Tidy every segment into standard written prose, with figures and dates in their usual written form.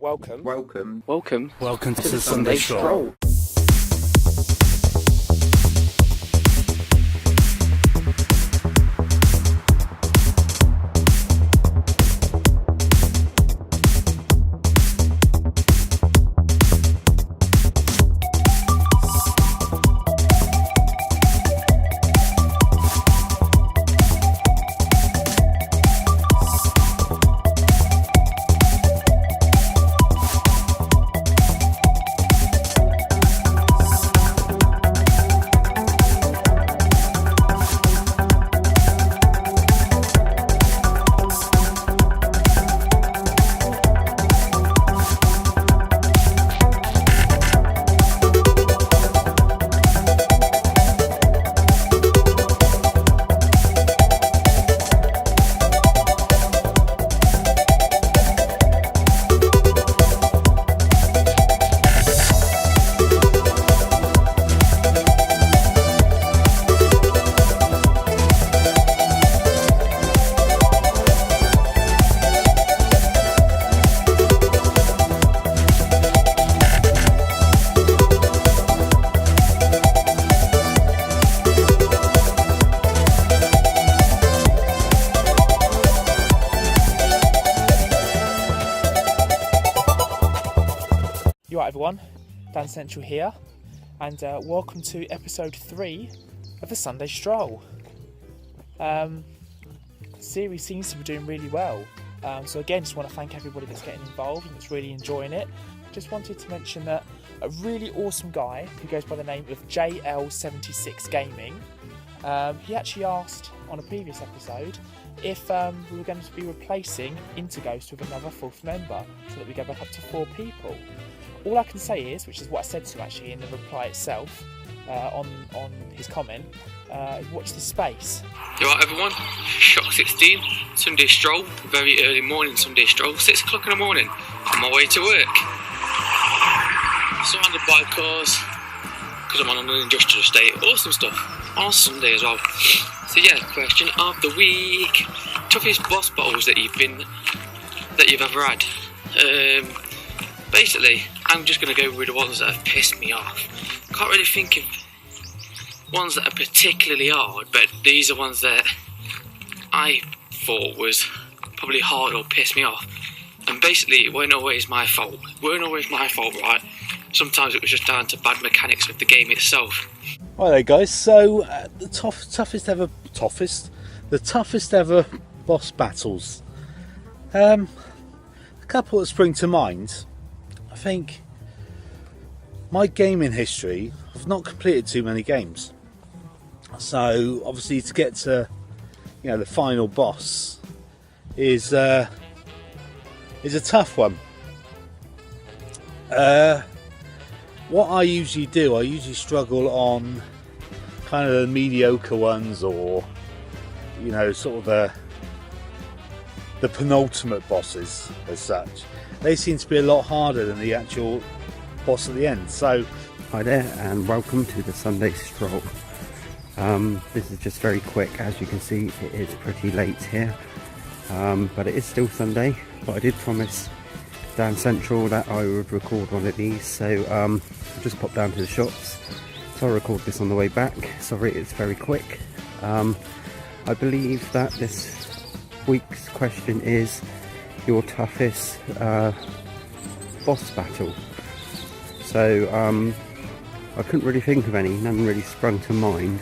Welcome to the Sunday Stroll. You alright everyone, Dancentral here, and welcome to episode 3 of the Sunday Stroll. The series seems to be doing really well, so again just want to thank everybody that's getting involved and that's really enjoying it. Just wanted to mention that a really awesome guy who goes by the name of JL76 Gaming, he actually asked on a previous episode if we were going to be replacing Interghost with another 4th member so that we go back up to 4 people. All I can say is, which is what I said to him actually in the reply itself, on his comment, watch the space. You alright everyone? Shock 16, Sunday Stroll, very early morning Sunday Stroll, 6 o'clock in the morning, on my way to work. Surrounded by cars, because I'm on an industrial estate, awesome stuff, on Sunday as well. So yeah, question of the week, toughest boss battles that you've ever had. Basically, I'm just going to go with the ones that have pissed me off. Can't really think of ones that are particularly hard, but these are ones that I thought was probably hard or pissed me off. And basically, it weren't always my fault. Right? Sometimes it was just down to bad mechanics with the game itself. Hi there guys, so the toughest ever boss battles. A couple that spring to mind. I think my gaming history, I've not completed too many games, so obviously to get to the final boss is a tough one. What I usually do, I struggle on kind of the mediocre ones, or sort of the penultimate bosses as such. They seem to be a lot harder than the actual boss at the end. So, hi there and welcome to the Sunday Stroll. This is just very quick. As you can see, it is pretty late here, but it is still Sunday. But I did promise Dancentral that I would record one of these, so I'll just pop down to the shops. So I'll record this on the way back. Sorry, it's very quick. I believe that this week's question is your toughest boss battle. So I couldn't really think of any, none really sprung to mind,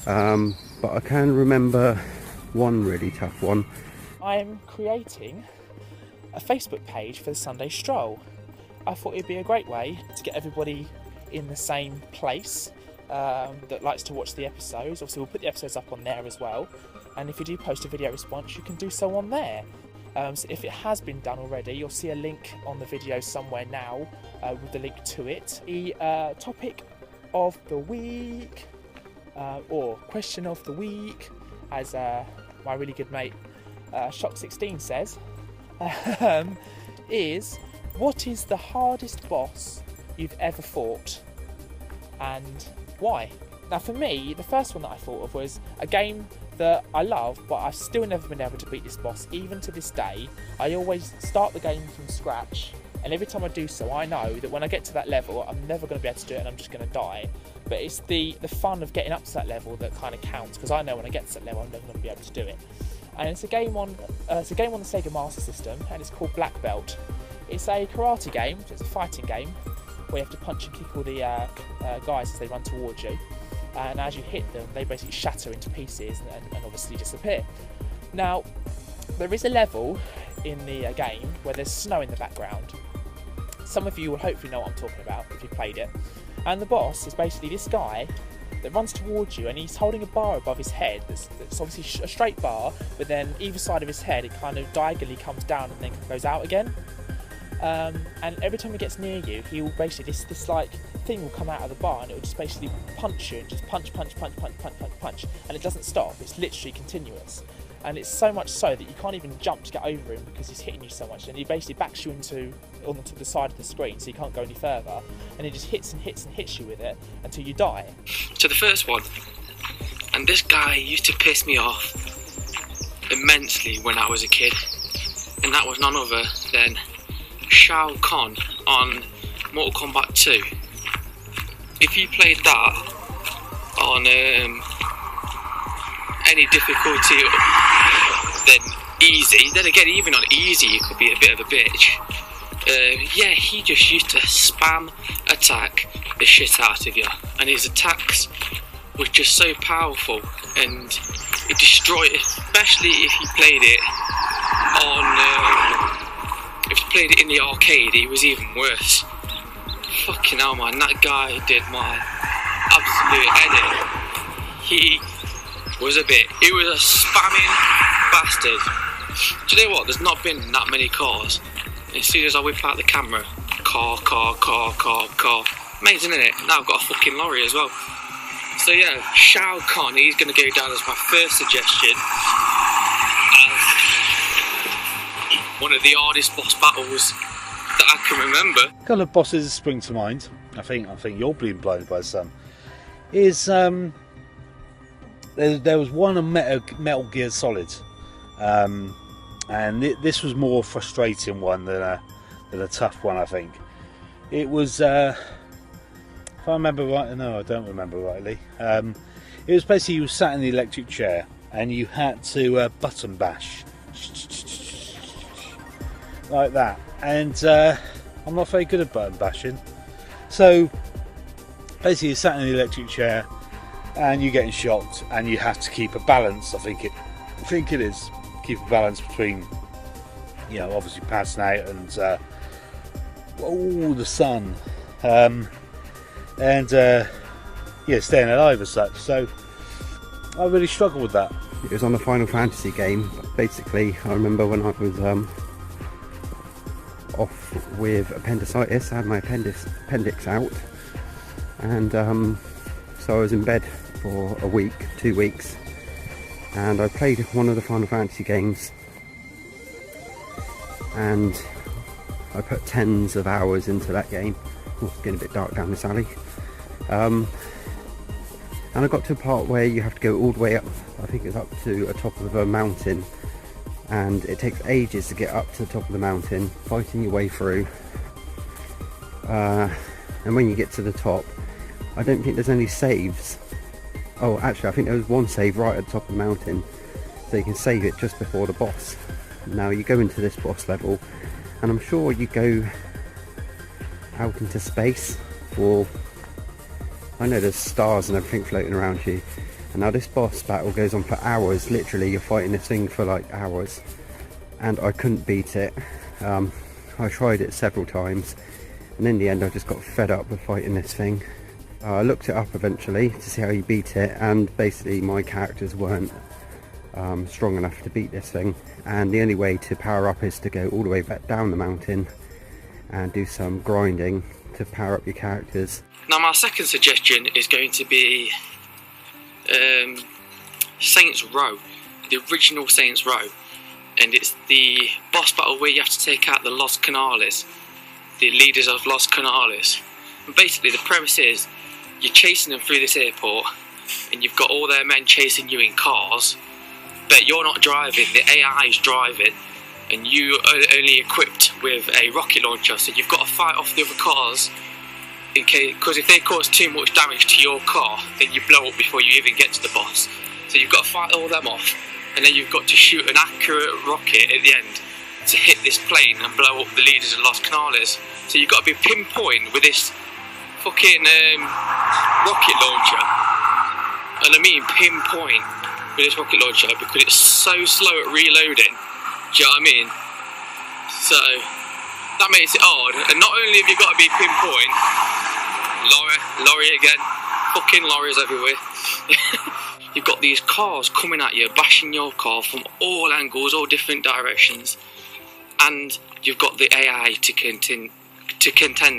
but I can remember one really tough one. I'm creating a Facebook page for the Sunday Stroll. I thought it'd be a great way to get everybody in the same place that likes to watch the episodes. Obviously we'll put the episodes up on there as well, and if you do post a video response you can do so on there. So if it has been done already, you'll see a link on the video somewhere now with the link to it. The topic of the week, or question of the week, as my really good mate Shock 16 says, is what is the hardest boss you've ever fought and why? Now for me, the first one that I thought of was a game that I love, but I've still never been able to beat this boss, even to this day. I always start the game from scratch and every time I do so, I know that when I get to that level, I'm never going to be able to do it and I'm just going to die. But it's the fun of getting up to that level that kind of counts, because I know when I get to that level, I'm never going to be able to do it. And it's a game on the Sega Master System, and it's called Black Belt. It's a karate game, so it's a fighting game, where you have to punch and kick all the guys as they run towards you. And as you hit them, they basically shatter into pieces and obviously disappear. Now, there is a level in the game where there's snow in the background. Some of you will hopefully know what I'm talking about if you played it. And the boss is basically this guy that runs towards you, and he's holding a bar above his head that's obviously a straight bar, but then either side of his head it kind of diagonally comes down and then goes out again. And every time he gets near you, he will basically, this like thing will come out of the bar, and it will just basically punch you, and just punch, and it doesn't stop. It's literally continuous, and it's so much so that you can't even jump to get over him because he's hitting you so much, and he basically backs you onto the side of the screen, so you can't go any further, and he just hits and hits and hits you with it until you die. To the first one, and this guy used to piss me off immensely when I was a kid, and that was none other than Shao Kahn on Mortal Kombat 2. If you played that on any difficulty then easy, then again even on easy you could be a bit of a bitch. Yeah, he just used to spam attack the shit out of you, and his attacks were just so powerful, and it destroyed, especially if you played it on if you played it in the arcade, it was even worse. Fucking hell, man, that guy did my absolute edit. He was a spamming bastard. Do you know what? There's not been that many cars. As soon as I whip out the camera, car. Amazing, isn't it? Now I've got a fucking lorry as well. So yeah, Shao Kahn, he's going to go down as my first suggestion. One of the hardest boss battles that I can remember. A couple of bosses that spring to mind. I think you're being blinded by some. Is there was one on Metal Gear Solid, and this was more frustrating one than a tough one. I think it was. If I remember right, no, I don't remember rightly. It was basically you were sat in the electric chair and you had to button bash. Like that, and I'm not very good at button bashing, so basically you're sat in the electric chair and you're getting shocked and you have to keep a balance. I think it is keep a balance between, you know, obviously passing out and the sun, and yeah, staying alive as such. So I really struggled with that. It was on the Final Fantasy game. Basically, I remember when I was off with appendicitis. I had my appendix out, and so I was in bed for a week, 2 weeks, and I played one of the Final Fantasy games, and I put tens of hours into that game. Oh, it's getting a bit dark down this alley. And I got to a part where you have to go all the way up, I think it's up to the top of a mountain, and it takes ages to get up to the top of the mountain, fighting your way through, and when you get to the top, I don't think there's any saves. Oh, actually I think there was one save right at the top of the mountain, so you can save it just before the boss. Now you go into this boss level, and I'm sure you go out into space, or I know there's stars and everything floating around you. And now this boss battle goes on for hours. Literally you're fighting this thing for like hours, and I couldn't beat it. I tried it several times, and in the end I just got fed up with fighting this thing. I looked it up eventually to see how you beat it, and basically my characters weren't strong enough to beat this thing, and the only way to power up is to go all the way back down the mountain and do some grinding to power up your characters. Now my second suggestion is going to be Saints Row, the original Saints Row, and it's the boss battle where you have to take out the Los Canales, the leaders of Los Canales. And basically the premise is you're chasing them through this airport, and you've got all their men chasing you in cars, but you're not driving, the AI is driving, and you are only equipped with a rocket launcher, so you've got to fight off the other cars in case, because if they cause too much damage to your car, then you blow up before you even get to the boss. So you've got to fight all them off, and then you've got to shoot an accurate rocket at the end to hit this plane and blow up the leaders of Los Canales. So you've got to be pinpoint with this fucking rocket launcher, and I mean pinpoint with this rocket launcher, because it's so slow at reloading. Do you know what I mean? So that makes it hard, and not only have you got to be pinpoint, lorry again, fucking lorries everywhere. You've got these cars coming at you, bashing your car from all angles, all different directions, and you've got the AI to contend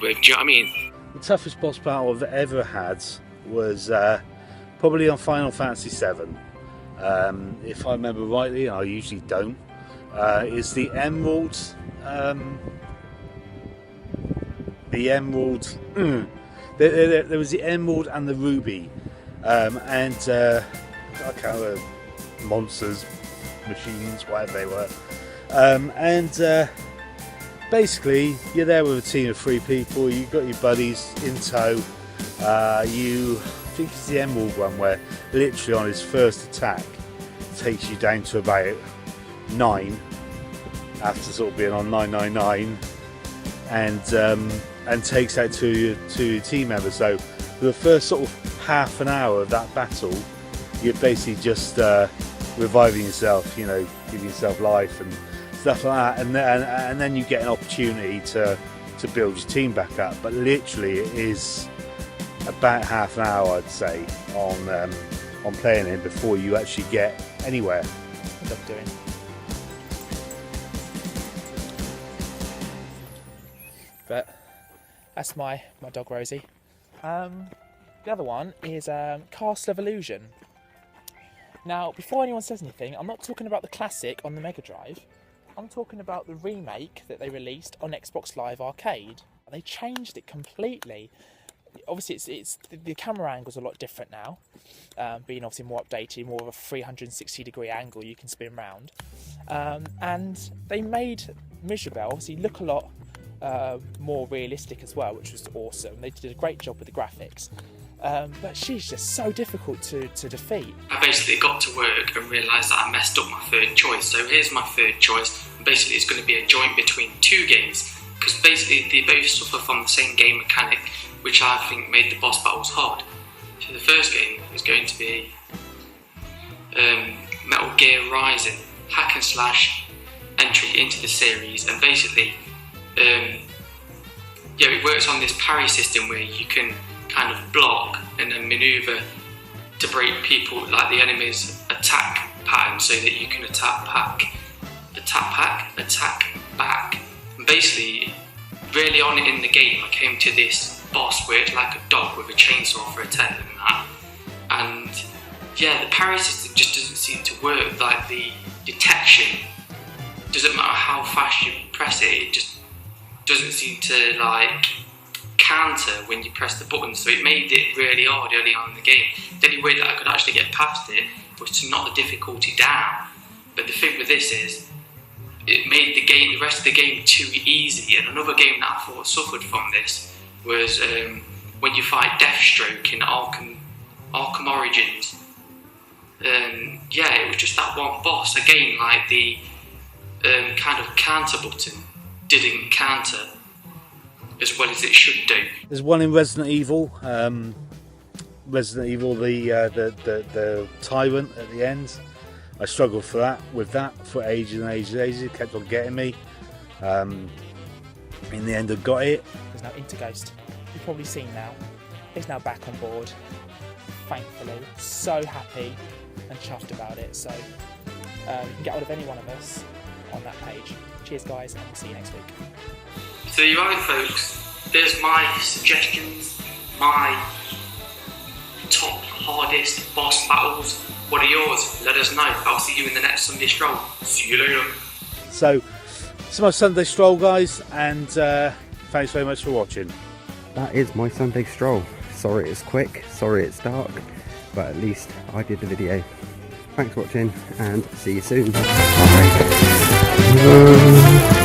with. Do you know what I mean? The toughest boss battle I've ever had was probably on Final Fantasy VII. If I remember rightly, I usually don't. Is the Emerald. There was the Emerald and the Ruby, and I can't remember, monsters, machines, whatever they were, and basically you're there with a team of 3 people. You've got your buddies in tow. I think it's the Emerald one where literally on his first attack takes you down to about 9 after sort of being on 999, and takes out two your team members. So for the first sort of half an hour of that battle, you're basically just reviving yourself, you know, giving yourself life and stuff like that, and then you get an opportunity to build your team back up. But literally it is about half an hour, I'd say, on playing it before you actually get anywhere. What I'm doing. But that's my dog Rosie. The other one is Castle of Illusion. Now, before anyone says anything, I'm not talking about the classic on the Mega Drive. I'm talking about the remake that they released on Xbox Live Arcade. They changed it completely. Obviously, it's the camera angle's a lot different now, being obviously more updated, more of a 360-degree angle you can spin round. And they made Miserabelle obviously look a lot more realistic as well, which was awesome. They did a great job with the graphics. But she's just so difficult to defeat. I basically got to work and realised that I messed up my third choice. So here's my third choice. Basically, it's going to be a joint between 2 games, because basically they both suffer from the same game mechanic, which I think made the boss battles hard. So the first game is going to be Metal Gear Rising, hack and slash entry into the series, and basically it works on this parry system where you can kind of block and then maneuver to break people, like the enemy's attack pattern, so that you can attack back. And basically, really on in the game, I came to this boss where it's like a dog with a chainsaw for a tail and that. And yeah, the parry system just doesn't seem to work. Like the detection, doesn't matter how fast you press it, it just doesn't seem to like counter when you press the button. So it made it really hard early on in the game. The only way that I could actually get past it was to knock the difficulty down. But the thing with this is, it made the rest of the game too easy. And another game that I thought suffered from this was when you fight Deathstroke in Arkham Origins. It was just that one boss. Again, like the kind of counter button didn't counter as well as it should do. There's one in Resident Evil. The tyrant at the end. I struggled with that for ages and ages. It kept on getting me. In the end, I got it. There's now Interghost. You've probably seen now. He's now back on board. Thankfully, so happy and chuffed about it. So you can get hold of any one of us on that page. Cheers, guys, and we'll see you next week. So you are, folks. There's my suggestions, my top hardest boss battles. What are yours? Let us know. I'll see you in the next Sunday Stroll. See you later. So, it's my Sunday Stroll, guys, and thanks very much for watching. That is my Sunday Stroll. Sorry it's quick, sorry it's dark, but at least I did the video. Thanks for watching, and see you soon. Bye. over.